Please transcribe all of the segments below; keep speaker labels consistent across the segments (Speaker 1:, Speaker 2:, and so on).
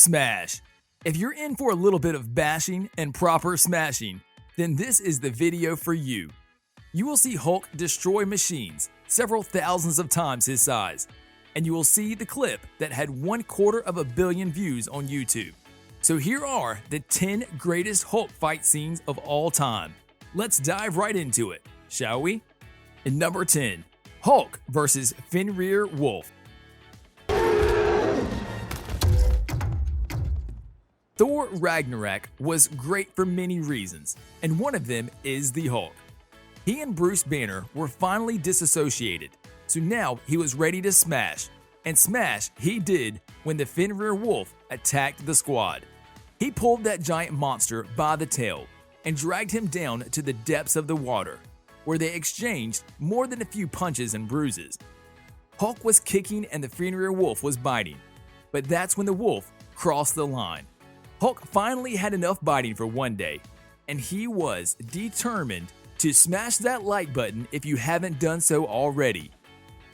Speaker 1: Smash. If you're in for a little bit of bashing and proper smashing, then this is the video for you. You will see Hulk destroy machines several thousands of times his size, and you will see the clip that had 250 million views on YouTube. So here are the 10 greatest Hulk fight scenes of all time. Let's dive right into it, shall we? In number 10, Hulk vs. FENRIR Wolf. Thor Ragnarok was great for many reasons, and one of them is the Hulk. He and Bruce Banner were finally disassociated, so now he was ready to smash, and smash he did when the FENRIR Wolf attacked the squad. He pulled that giant monster by the tail and dragged him down to the depths of the water, where they exchanged more than a few punches and bruises. Hulk was kicking and the FENRIR Wolf was biting, but that's when the wolf crossed the line. Hulk finally had enough biting for one day, and he was determined to smash that like button if you haven't done so already.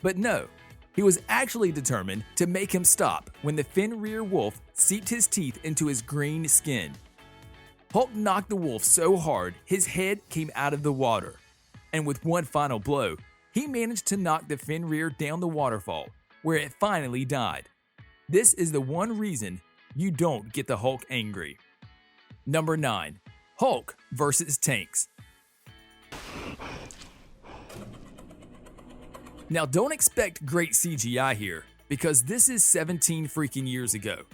Speaker 1: But no, he was actually determined to make him stop when the FENRIR Wolf seeped his teeth into his green skin. Hulk knocked the wolf so hard his head came out of the water, and with one final blow, he managed to knock the FENRIR down the waterfall, where it finally died. This is the one reason you don't get the Hulk angry. Number 9. Hulk vs. Tanks. Now don't expect great CGI here, because this is 17 freaking years ago.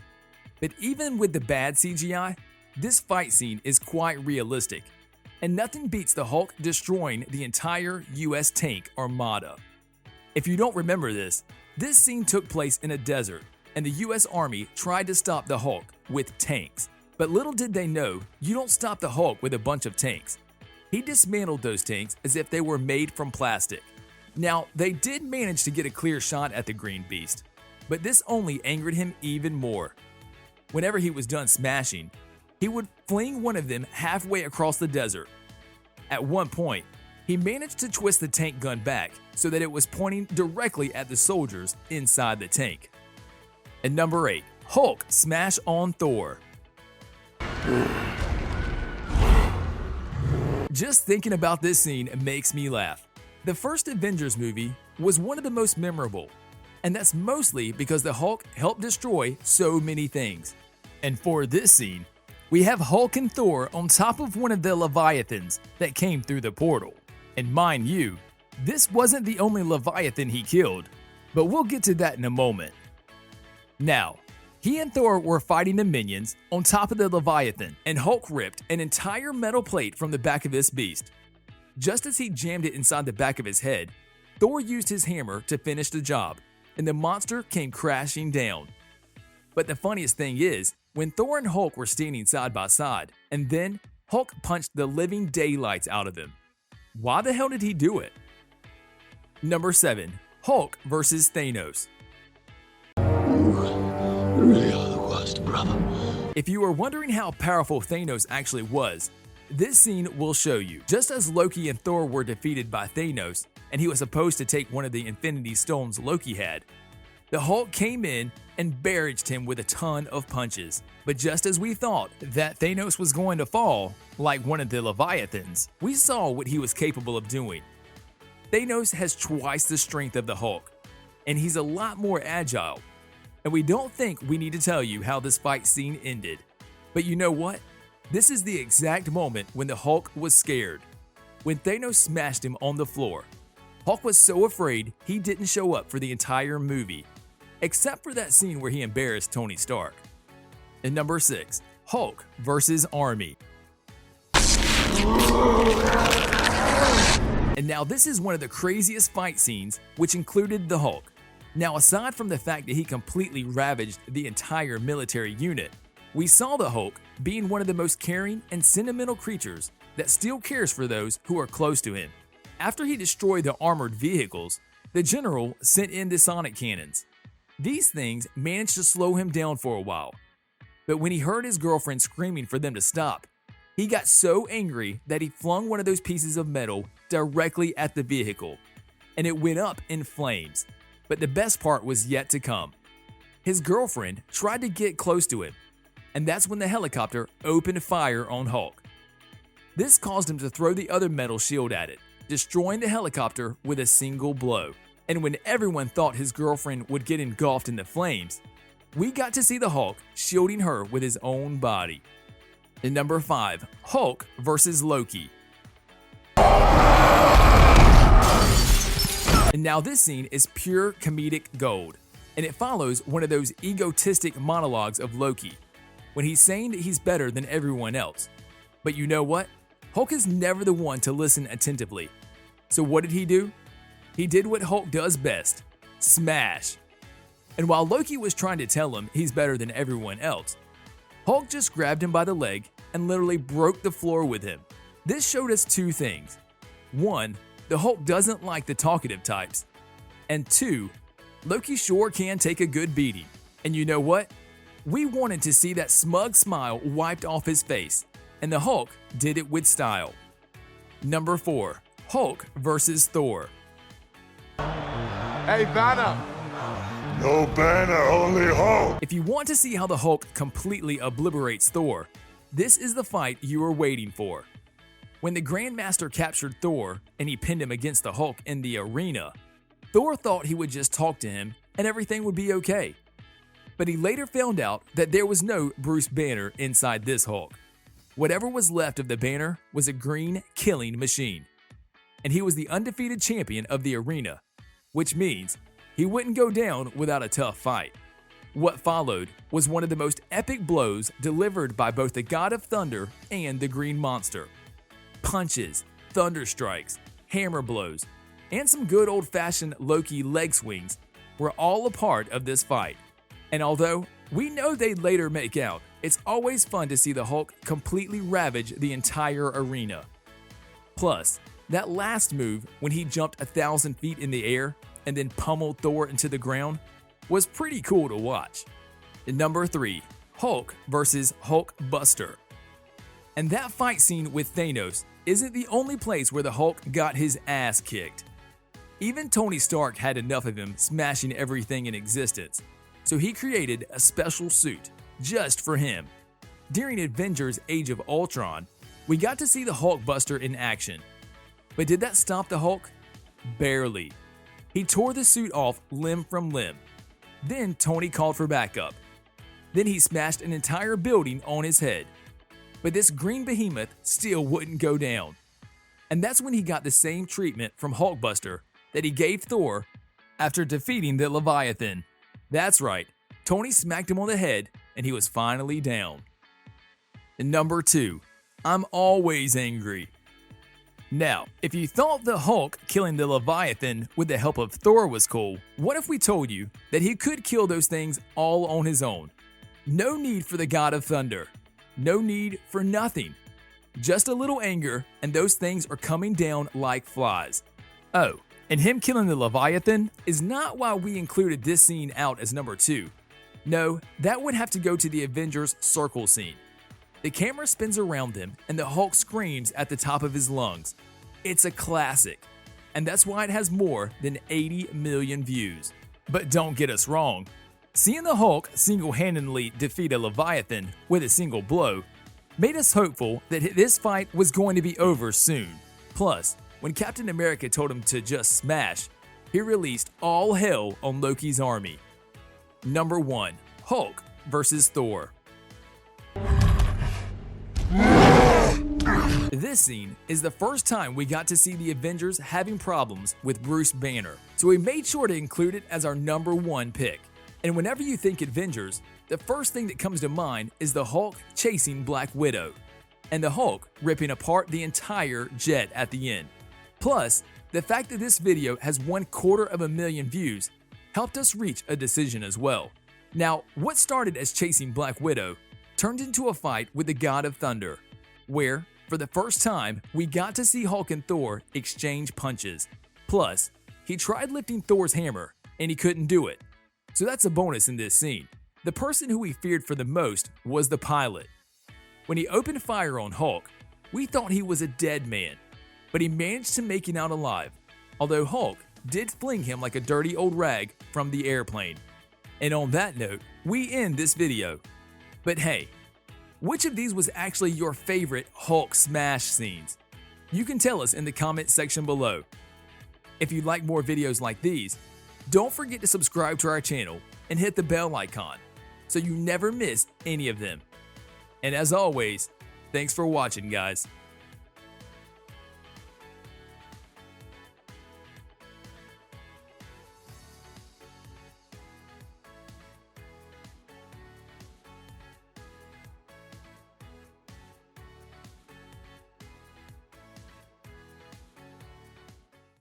Speaker 1: But even with the bad CGI, this fight scene is quite realistic, and nothing beats the Hulk destroying the entire US tank armada. If you don't remember this scene took place in a desert, and the US Army tried to stop the Hulk with tanks. But little did they know, you don't stop the Hulk with a bunch of tanks. He dismantled those tanks as if they were made from plastic. Now, they did manage to get a clear shot at the Green Beast, but this only angered him even more. Whenever he was done smashing, he would fling one of them halfway across the desert. At one point, he managed to twist the tank gun back so that it was pointing directly at the soldiers inside the tank. And number 8, Hulk smash on Thor. Just thinking about this scene makes me laugh. The first Avengers movie was one of the most memorable, and that's mostly because the Hulk helped destroy so many things. And for this scene, we have Hulk and Thor on top of one of the Leviathans that came through the portal. And mind you, this wasn't the only Leviathan he killed, but we'll get to that in a moment. Now, he and Thor were fighting the minions on top of the Leviathan, and Hulk ripped an entire metal plate from the back of this beast. Just as he jammed it inside the back of his head, Thor used his hammer to finish the job, and the monster came crashing down. But the funniest thing is, when Thor and Hulk were standing side by side, and then Hulk punched the living daylights out of him. Why the hell did he do it? Number 7. Hulk vs. THANOS.
Speaker 2: You really are the worst, brother.
Speaker 1: If you are wondering how powerful Thanos actually was, this scene will show you. Just as Loki and Thor were defeated by Thanos, and he was supposed to take one of the Infinity Stones Loki had, the Hulk came in and barraged him with a ton of punches. But just as we thought that Thanos was going to fall, like one of the Leviathans, we saw what he was capable of doing. Thanos has twice the strength of the Hulk, and he's a lot more agile. And we don't think we need to tell you how this fight scene ended. But you know what? This is the exact moment when the Hulk was scared. When Thanos smashed him on the floor, Hulk was so afraid he didn't show up for the entire movie, except for that scene where he embarrassed Tony Stark. And number 6, Hulk vs. Army. And now this is one of the craziest fight scenes, which included the Hulk. Now, aside from the fact that he completely ravaged the entire military unit, we saw the Hulk being one of the most caring and sentimental creatures that still cares for those who are close to him. After he destroyed the armored vehicles, the general sent in the sonic cannons. These things managed to slow him down for a while, but when he heard his girlfriend screaming for them to stop, he got so angry that he flung one of those pieces of metal directly at the vehicle, and it went up in flames. But the best part was yet to come. his girlfriend tried to get close to him, and that's when the helicopter opened fire on Hulk. This caused him to throw the other metal shield at it, destroying the helicopter with a single blow. And when everyone thought his girlfriend would get engulfed in the flames, we got to see the Hulk shielding her with his own body. And number 5, Hulk versus Loki. And now this scene is pure comedic gold, and it follows one of those egotistic monologues of Loki, when he's saying that he's better than everyone else. But you know what? Hulk is never the one to listen attentively. So what did he do? He did what Hulk does best: smash. And while Loki was trying to tell him he's better than everyone else, Hulk just grabbed him by the leg and literally broke the floor with him. This showed us 2 things. 1, the Hulk doesn't like the talkative types. And 2, Loki sure can take a good beating. And you know what? We wanted to see that smug smile wiped off his face, and the Hulk did it with style. Number 4, Hulk versus Thor.
Speaker 3: Hey, Banner!
Speaker 2: No banner, only Hulk.
Speaker 1: If you want to see how the Hulk completely obliterates Thor, this is the fight you were waiting for. When the Grandmaster captured Thor and he pinned him against the Hulk in the arena, Thor thought he would just talk to him and everything would be okay. But he later found out that there was no Bruce Banner inside this Hulk. Whatever was left of the banner was a green killing machine. And he was the undefeated champion of the arena, which means he wouldn't go down without a tough fight. What followed was one of the most epic blows delivered by both the God of Thunder and the Green Monster. Punches, thunder strikes, hammer blows, and some good old-fashioned Loki leg swings were all a part of this fight. And although we know they'd later make out, it's always fun to see the Hulk completely ravage the entire arena. Plus, that last move when he jumped 1,000 feet in the air and then pummeled Thor into the ground was pretty cool to watch. Number 3, Hulk versus HULKBUSTER. And that fight scene with Thanos isn't the only place where the Hulk got his ass kicked. Even Tony Stark had enough of him smashing everything in existence, so he created a special suit just for him. During Avengers Age of Ultron, we got to see the HULKBUSTER in action. But did that stop the Hulk? Barely. He tore the suit off limb from limb. Then Tony called for backup. Then he smashed an entire building on his head. But this green behemoth still wouldn't go down. And that's when he got the same treatment from HULKBUSTER that he gave Thor after defeating the Leviathan. That's right, Tony smacked him on the head and he was finally down. And number 2, I'm always angry. Now, if you thought the Hulk killing the Leviathan with the help of Thor was cool, what if we told you that he could kill those things all on his own? No need for the God of Thunder. No need for nothing. Just a little anger and those things are coming down like flies. Oh, and him killing the Leviathan is not why we included this scene out as number 2. No, that would have to go to the Avengers Circle scene. The camera spins around them and the Hulk screams at the top of his lungs. It's a classic, and that's why it has more than 80 million views. But don't get us wrong, seeing the Hulk single-handedly defeat a Leviathan with a single blow made us hopeful that this fight was going to be over soon. Plus, when Captain America told him to just smash, he released all hell on Loki's army. Number 1, Hulk versus Thor. This scene is the first time we got to see the Avengers having problems with Bruce Banner, so we made sure to include it as our number 1 pick. And whenever you think Avengers, the first thing that comes to mind is the Hulk chasing Black Widow, and the Hulk ripping apart the entire jet at the end. Plus, the fact that this video has 250,000 views helped us reach a decision as well. Now, what started as chasing Black Widow turned into a fight with the God of Thunder, where, for the first time, we got to see Hulk and Thor exchange punches. Plus, he tried lifting Thor's hammer, and he couldn't do it. So that's a bonus in this scene. The person who we feared for the most was the pilot. When he opened fire on Hulk, we thought he was a dead man, but he managed to make it out alive, although Hulk did fling him like a dirty old rag from the airplane. And on that note, we end this video. But hey, which of these was actually your favorite Hulk smash scenes? You can tell us in the comment section below. If you'd like more videos like these, don't forget to subscribe to our channel and hit the bell icon so you never miss any of them. And as always, thanks for watching, guys.